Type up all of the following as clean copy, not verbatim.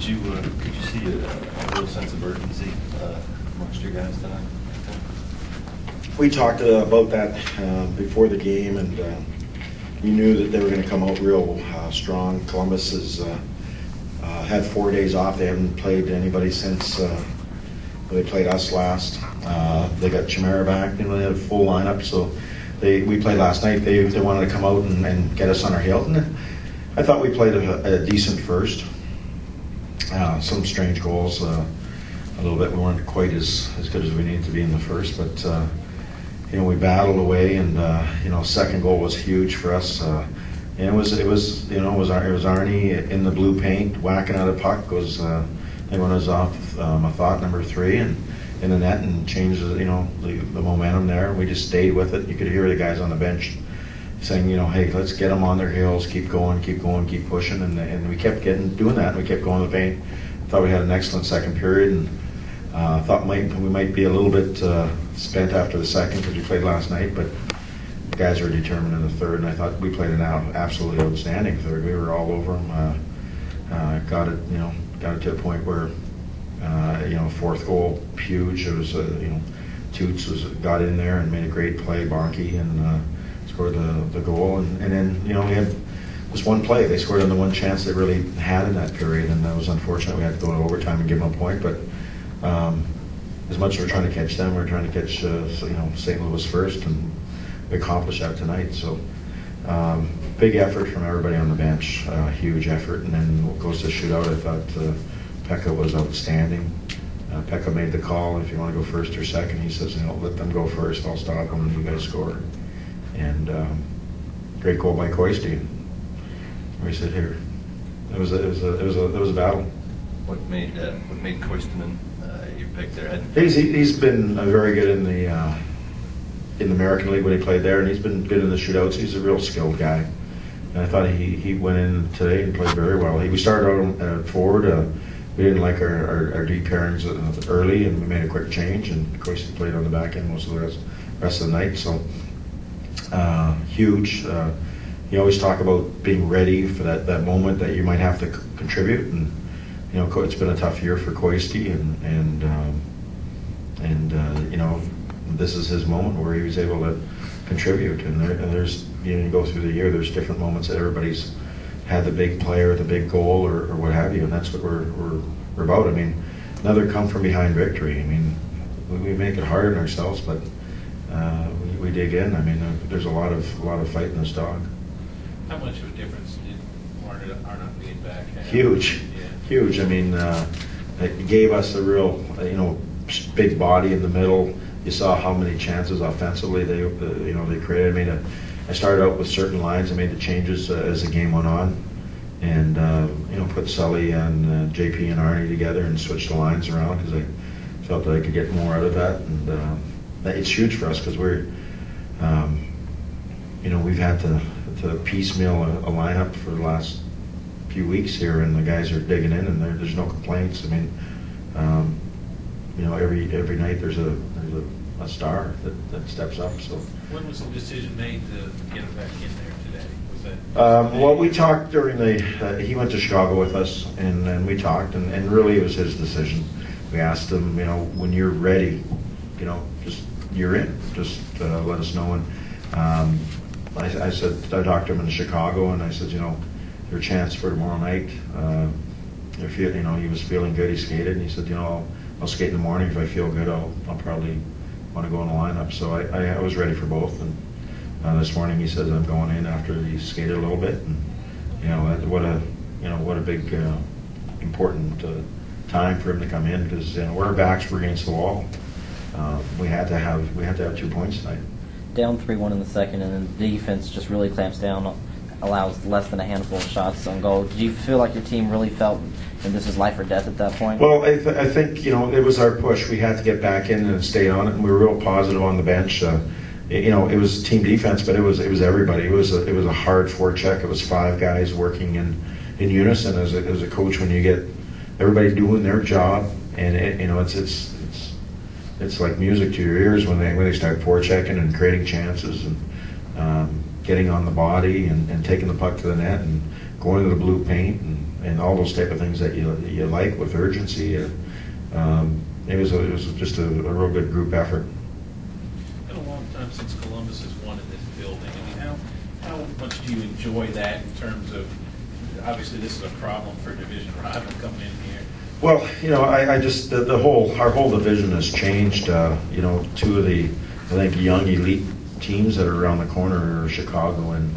Could you see a real sense of urgency amongst your guys tonight? We talked about that before the game, and we knew that they were going to come out real strong. Columbus has had 4 days off. They haven't played anybody since they played us last. They got Chimera back. They had a full lineup, so we played last night. They wanted to come out and get us on our heels. And I thought we played a decent first. Some strange goals, a little bit. We weren't quite as good as we needed to be in the first, but we battled away, and second goal was huge for us. And it was Arnie in the blue paint whacking out a puck. Was I think when it was off Mathot number 3 and in the net and changed the momentum there. We just stayed with it. You could hear the guys on the bench saying, hey, let's get them on their heels, keep going, keep pushing, and we kept doing that. And we kept going to the paint. Thought we had an excellent second period, and thought we might be a little bit spent after the second because we played last night, but the guys were determined in the third, and I thought we played an absolutely outstanding third. We were all over them. Got it to a point where fourth goal, huge. It was Toots got in there and made a great play, Barkey, and scored the goal, and then we had this one play. They scored on the one chance they really had in that period, and that was unfortunate. We had to go to overtime and give them a point, but as much as we're trying to catch them, we're trying to catch St. Louis first, and we accomplished that tonight. So big effort from everybody on the bench, huge effort, and then what goes to shootout, I thought Pekka was outstanding. Pekka made the call, if you want to go first or second. He says, let them go first, I'll stop them, and you guys score. And great goal by Koisti. We sit here. It was a battle. What made Koistinen your pick there? He's been very good in the American League when he played there, and he's been good in the shootouts. He's a real skilled guy. And I thought he went in today and played very well. We started out forward. We didn't like our deep pairings early, and we made a quick change, and Koisti played on the back end most of the rest of the night. So huge. You always talk about being ready for that moment that you might have to contribute, and it's been a tough year for Koisti, and this is his moment where he was able to contribute. And there's you go through the year, there's different moments that everybody's had the big play or the big goal or what have you, and that's what we're about. I mean, another come from behind victory. I mean, we make it hard on ourselves, but we dig in. I mean, there's a lot of fight in this dog. How much of a difference did Arnott being back have? Huge. I mean, it gave us a real, big body in the middle. You saw how many chances offensively they created. I started out with certain lines. I made the changes as the game went on, and put Sully and JP and Arnie together and switched the lines around because I felt that I could get more out of that. And it's huge for us because we've had to piecemeal a lineup for the last few weeks here, and the guys are digging in, and there's no complaints. I mean, every night there's a star that steps up. So when was the decision made to get him back in there today? Was that well, we talked during he went to Chicago with us, and then we talked, and really it was his decision. We asked him, when you're ready, just you're in. Just let us know. And I said, I talked to him in Chicago, and I said, your chance for tomorrow night. He was feeling good. He skated, and he said, I'll skate in the morning. If I feel good, I'll probably want to go in the lineup. So I was ready for both. And this morning he said, I'm going in after he skated a little bit. And what a big important time for him to come in, because our backs were against the wall. We had to have 2 points tonight. Down 3-1 in the second, and then the defense just really clamps down, allows less than a handful of shots on goal. Did you feel like your team really felt and this is life or death at that point? Well, I think it was our push. We had to get back in and stay on it, and we were real positive on the bench. It was team defense, but it was everybody. It was a hard forecheck. It was 5 guys working in unison as a coach. When you get everybody doing their job, and it's like music to your ears when they start forechecking and creating chances and getting on the body and taking the puck to the net and going to the blue paint and all those type of things that you like with urgency. It was just a real good group effort. It's been a long time since Columbus has won in this building. I mean, how much do you enjoy that in terms of, obviously this is a problem for division rival coming in here. Well, I just our whole division has changed. Two of the, I think, young elite teams that are around the corner are Chicago and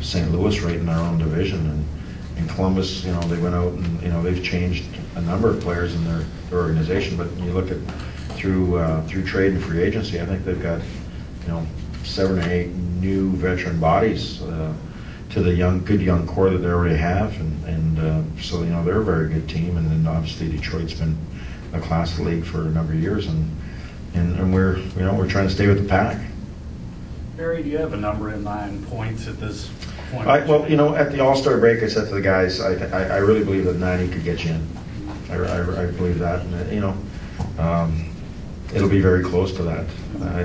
St. Louis, right in our own division. And Columbus, they went out and they've changed a number of players in their organization. But you look at through trade and free agency, I think they've got 7 or 8 new veteran bodies to the good young core that they already have, and so they're a very good team. And then obviously Detroit's been a class of the league for a number of years, and we're trying to stay with the pack. Barry, do you have a number in mind, points at this point? Well, at the All-Star break, I said to the guys, I really believe that 90 could get you in. I believe that, and it'll be very close to that.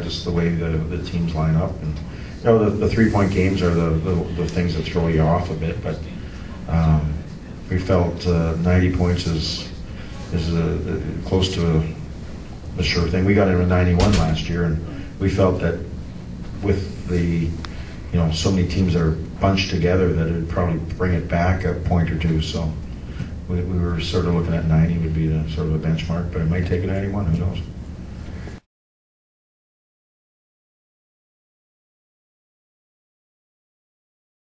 Just the way the teams line up, and the 3-point games are the things that throw you off a bit. But we felt 90 points is close to a sure thing. We got in with 91 last year, and we felt that with the so many teams that are bunched together that it'd probably bring it back a point or two. So we were sort of looking at 90 would be the sort of a benchmark, but it might take a 91. Who knows?